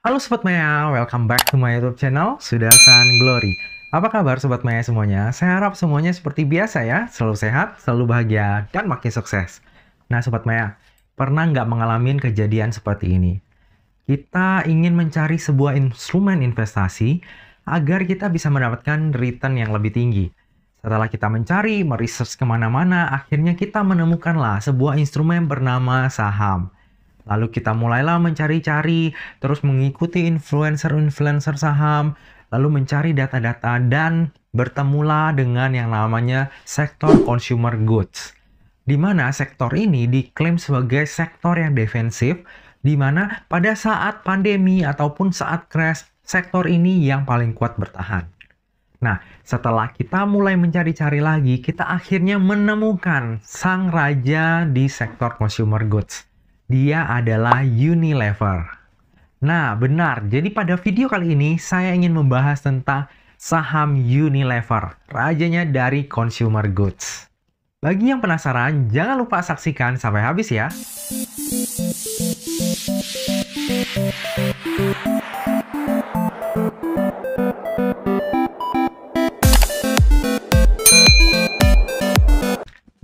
Halo Sobat Maya, welcome back to my YouTube channel, Sudarsan Glory. Apa kabar Sobat Maya semuanya? Saya harap semuanya seperti biasa ya, selalu sehat, selalu bahagia, dan makin sukses. Nah Sobat Maya, pernah nggak mengalami kejadian seperti ini? Kita ingin mencari sebuah instrumen investasi agar kita bisa mendapatkan return yang lebih tinggi. Setelah kita mencari, meresearch kemana-mana, akhirnya kita menemukanlah sebuah instrumen bernama saham. Lalu kita mulailah mencari-cari, terus mengikuti influencer-influencer saham, lalu mencari data-data dan bertemulah dengan yang namanya sektor consumer goods. Di mana sektor ini diklaim sebagai sektor yang defensif, di mana pada saat pandemi ataupun saat crash, sektor ini yang paling kuat bertahan. Nah, setelah kita mulai mencari-cari lagi, kita akhirnya menemukan sang raja di sektor consumer goods. Dia adalah Unilever. Nah, benar. Jadi pada video kali ini saya ingin membahas tentang saham Unilever, rajanya dari consumer goods. Bagi yang penasaran, jangan lupa saksikan sampai habis ya.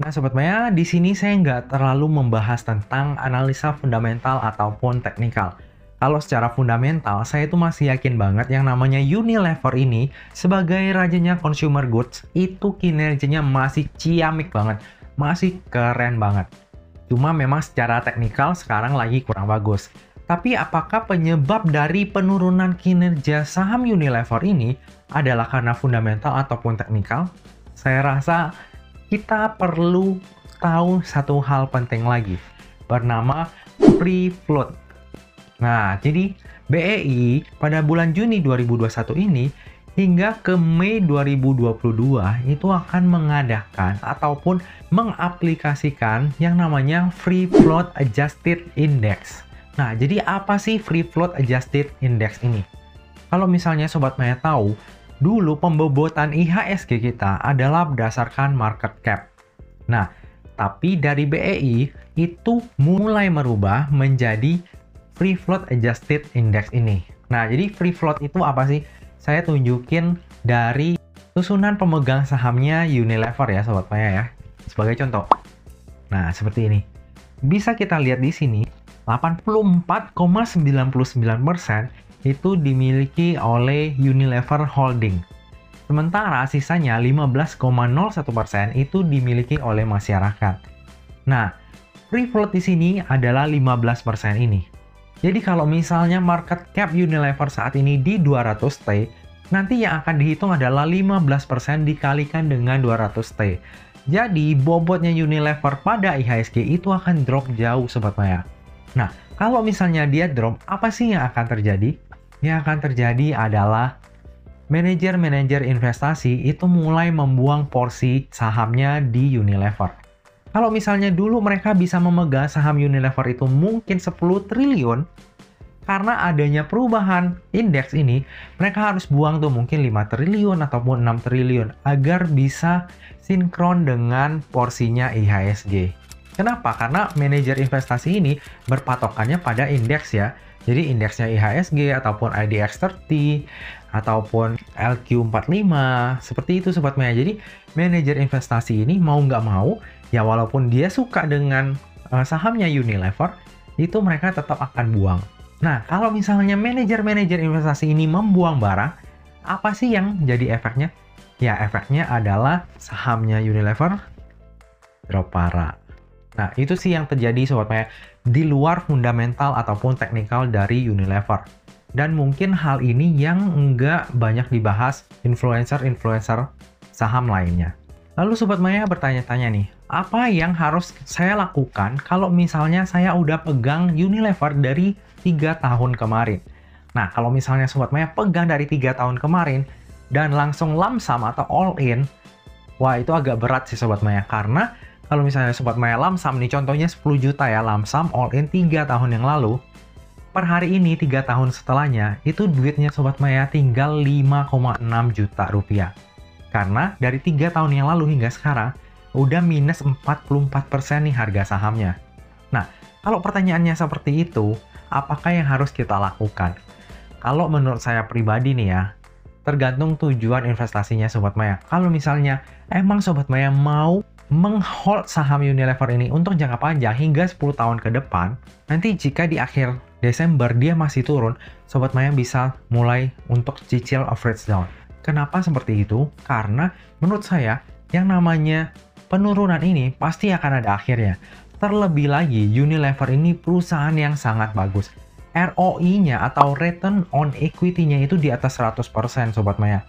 Nah, Sobat Maya, di sini saya nggak terlalu membahas tentang analisa fundamental ataupun teknikal. Kalau secara fundamental, saya itu masih yakin banget yang namanya Unilever ini sebagai rajanya consumer goods, itu kinerjanya masih ciamik banget, masih keren banget. Cuma memang secara teknikal sekarang lagi kurang bagus. Tapi apakah penyebab dari penurunan kinerja saham Unilever ini adalah karena fundamental ataupun teknikal? Saya rasa kita perlu tahu satu hal penting lagi, bernama free float. Nah, jadi BEI pada bulan Juni 2021 ini hingga ke Mei 2022 itu akan mengadakan ataupun mengaplikasikan yang namanya Free Float Adjusted Index. Nah, jadi apa sih Free Float Adjusted Index ini? Kalau misalnya Sobat Maya tahu, dulu pembobotan IHSG kita adalah berdasarkan market cap. Nah, tapi dari BEI itu mulai merubah menjadi Free Float Adjusted Index ini. Nah, jadi Free Float itu apa sih? Saya tunjukin dari susunan pemegang sahamnya Unilever ya Sobat Maya ya. Sebagai contoh. Nah, seperti ini. Bisa kita lihat di sini, 84,99% itu dimiliki oleh Unilever Holding. Sementara sisanya 15,01% itu dimiliki oleh masyarakat. Nah, free float di sini adalah 15% ini. Jadi kalau misalnya market cap Unilever saat ini di 200T, nanti yang akan dihitung adalah 15% dikalikan dengan 200T. Jadi bobotnya Unilever pada IHSG itu akan drop jauh Sobat Maya. Nah, kalau misalnya dia drop, apa sih yang akan terjadi? Yang akan terjadi adalah manajer-manajer investasi itu mulai membuang porsi sahamnya di Unilever. Kalau misalnya dulu mereka bisa memegang saham Unilever itu mungkin 10 triliun, karena adanya perubahan indeks ini, mereka harus buang tuh mungkin 5 triliun ataupun 6 triliun agar bisa sinkron dengan porsinya IHSG. Kenapa? Karena manajer investasi ini berpatokannya pada indeks ya. Jadi indeksnya IHSG ataupun IDX 30 ataupun LQ45 seperti itu Sobat Maya. Jadi manajer investasi ini mau nggak mau ya walaupun dia suka dengan sahamnya Unilever, itu mereka tetap akan buang. Nah, kalau misalnya manajer-manajer investasi ini membuang barang, apa sih yang jadi efeknya? Ya, efeknya adalah sahamnya Unilever drop parah. Nah, itu sih yang terjadi Sobat Maya di luar fundamental ataupun teknikal dari Unilever. Dan mungkin hal ini yang nggak banyak dibahas influencer-influencer saham lainnya. Lalu Sobat Maya bertanya-tanya nih, apa yang harus saya lakukan kalau misalnya saya udah pegang Unilever dari 3 tahun kemarin? Nah, kalau misalnya Sobat Maya pegang dari 3 tahun kemarin dan langsung lump sum atau all in, wah itu agak berat sih Sobat Maya. Karena kalau misalnya Sobat Maya lump sum nih, contohnya 10 juta ya lump sum all in 3 tahun yang lalu, per hari ini 3 tahun setelahnya, itu duitnya Sobat Maya tinggal 5,6 juta rupiah. Karena dari 3 tahun yang lalu hingga sekarang, udah minus 44% nih harga sahamnya. Nah, kalau pertanyaannya seperti itu, apakah yang harus kita lakukan? kalau menurut saya pribadi nih ya, tergantung tujuan investasinya Sobat Maya. Kalau misalnya emang Sobat Maya mau menghold saham Unilever ini untuk jangka panjang hingga 10 tahun ke depan, nanti jika di akhir Desember dia masih turun, Sobat Maya bisa mulai untuk cicil average down. Kenapa seperti itu? Karena menurut saya yang namanya penurunan ini pasti akan ada akhirnya. Terlebih lagi Unilever ini perusahaan yang sangat bagus. ROI-nya atau return on equity-nya itu di atas 100% Sobat Maya.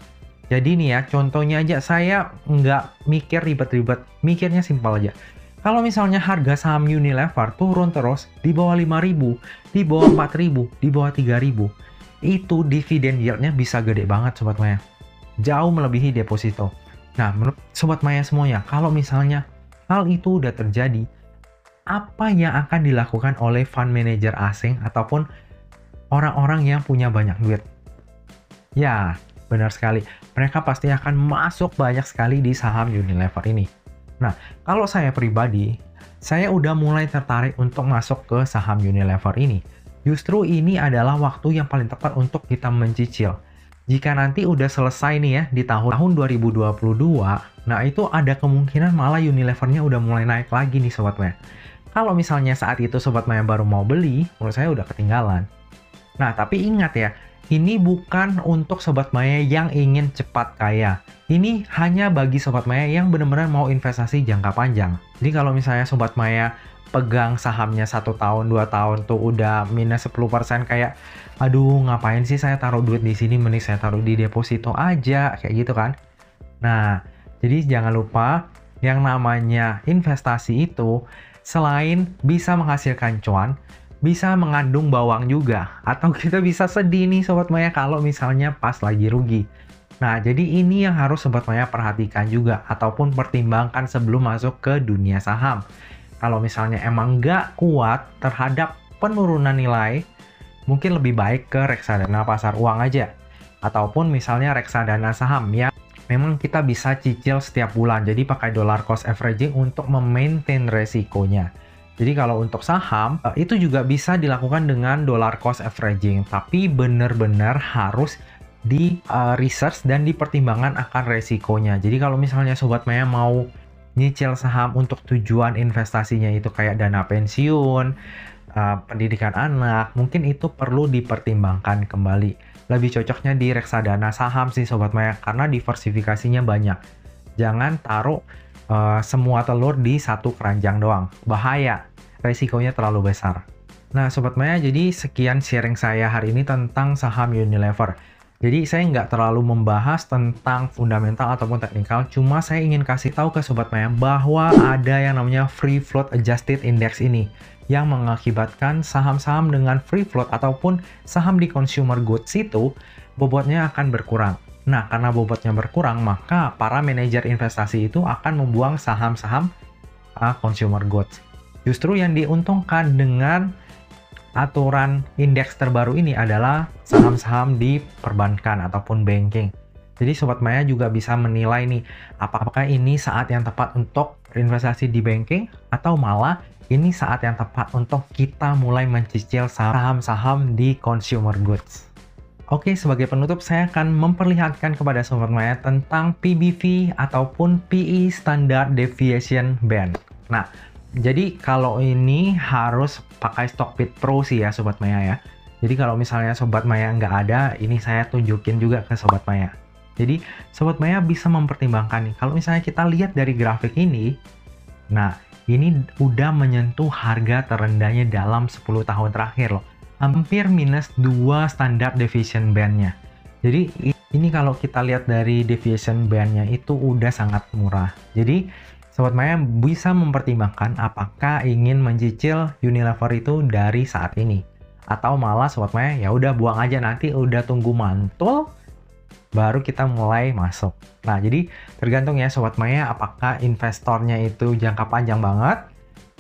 Jadi nih ya, contohnya aja saya nggak mikir ribet-ribet, mikirnya simpel aja. Kalau misalnya harga saham Unilever turun terus di bawah 5.000, di bawah 4.000, di bawah 3.000, itu dividen yield-nya bisa gede banget Sobat Maya. Jauh melebihi deposito. Nah, menurut Sobat Maya semuanya, kalau misalnya hal itu udah terjadi, apa yang akan dilakukan oleh fund manager asing ataupun orang-orang yang punya banyak duit? Ya, benar sekali. Mereka pasti akan masuk banyak sekali di saham Unilever ini. Nah, kalau saya pribadi, saya udah mulai tertarik untuk masuk ke saham Unilever ini. Justru ini adalah waktu yang paling tepat untuk kita mencicil. Jika nanti udah selesai nih ya di tahun 2022, nah itu ada kemungkinan malah Unilevernya udah mulai naik lagi nih Sobat Maya. Kalau misalnya saat itu Sobat Maya baru mau beli, menurut saya udah ketinggalan. Nah, tapi ingat ya, ini bukan untuk Sobat Maya yang ingin cepat kaya. Ini hanya bagi Sobat Maya yang benar-benar mau investasi jangka panjang. Jadi kalau misalnya Sobat Maya pegang sahamnya 1 tahun, 2 tahun tuh udah minus 10% kayak, aduh ngapain sih saya taruh duit di sini, mending saya taruh di deposito aja, kayak gitu kan. Nah, jadi jangan lupa yang namanya investasi itu selain bisa menghasilkan cuan, bisa mengandung bawang juga. Atau kita bisa sedih nih Sobat Maya kalau misalnya pas lagi rugi. Nah, jadi ini yang harus Sobat Maya perhatikan juga ataupun pertimbangkan sebelum masuk ke dunia saham. Kalau misalnya emang nggak kuat terhadap penurunan nilai, mungkin lebih baik ke reksadana pasar uang aja. Ataupun misalnya reksadana saham yang memang kita bisa cicil setiap bulan. Jadi pakai dollar cost averaging untuk memaintain resikonya. Jadi kalau untuk saham, itu juga bisa dilakukan dengan dollar cost averaging. Tapi benar-benar harus di research dan dipertimbangkan akan resikonya. Jadi kalau misalnya Sobat Maya mau nyicil saham untuk tujuan investasinya itu kayak dana pensiun, pendidikan anak, mungkin itu perlu dipertimbangkan kembali. Lebih cocoknya di reksadana saham sih Sobat Maya, karena diversifikasinya banyak. Jangan taruh semua telur di satu keranjang doang. Bahaya, resikonya terlalu besar. Nah Sobat Maya, jadi sekian sharing saya hari ini tentang saham Unilever. Jadi saya nggak terlalu membahas tentang fundamental ataupun teknikal, cuma saya ingin kasih tahu ke Sobat Maya bahwa ada yang namanya free float adjusted index ini, yang mengakibatkan saham-saham dengan free float ataupun saham di consumer goods itu bobotnya akan berkurang. Nah, karena bobotnya berkurang, maka para manajer investasi itu akan membuang saham-saham consumer goods. Justru yang diuntungkan dengan aturan indeks terbaru ini adalah saham-saham di perbankan ataupun banking. Jadi Sobat Maya juga bisa menilai nih, apakah ini saat yang tepat untuk investasi di banking atau malah ini saat yang tepat untuk kita mulai mencicil saham-saham di consumer goods. Oke, sebagai penutup saya akan memperlihatkan kepada Sobat Maya tentang PBV ataupun PE Standard Deviation Band. Nah, jadi kalau ini harus pakai Stockbit Pro sih ya Sobat Maya ya. Jadi kalau misalnya Sobat Maya nggak ada, ini saya tunjukin juga ke Sobat Maya. Jadi Sobat Maya bisa mempertimbangkan nih, kalau misalnya kita lihat dari grafik ini, nah ini udah menyentuh harga terendahnya dalam 10 tahun terakhir loh. Hampir minus 2 standar deviation band-nya. Jadi ini kalau kita lihat dari deviation band-nya itu udah sangat murah. Jadi Sobat Maya bisa mempertimbangkan apakah ingin mencicil Unilever itu dari saat ini. Atau malah Sobat Maya ya udah buang aja, nanti udah tunggu mantul baru kita mulai masuk. Nah, jadi tergantung ya Sobat Maya apakah investornya itu jangka panjang banget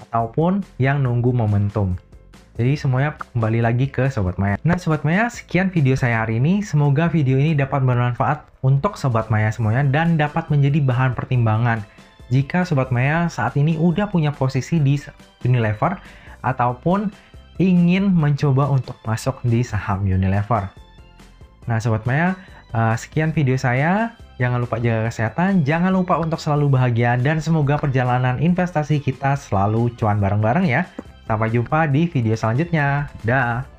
ataupun yang nunggu momentum. Jadi semuanya kembali lagi ke Sobat Maya. Nah Sobat Maya, sekian video saya hari ini. Semoga video ini dapat bermanfaat untuk Sobat Maya semuanya dan dapat menjadi bahan pertimbangan jika Sobat Maya saat ini udah punya posisi di Unilever ataupun ingin mencoba untuk masuk di saham Unilever. Nah, Sobat Maya, sekian video saya. Jangan lupa jaga kesehatan, jangan lupa untuk selalu bahagia, dan semoga perjalanan investasi kita selalu cuan bareng-bareng ya. Sampai jumpa di video selanjutnya. Dah.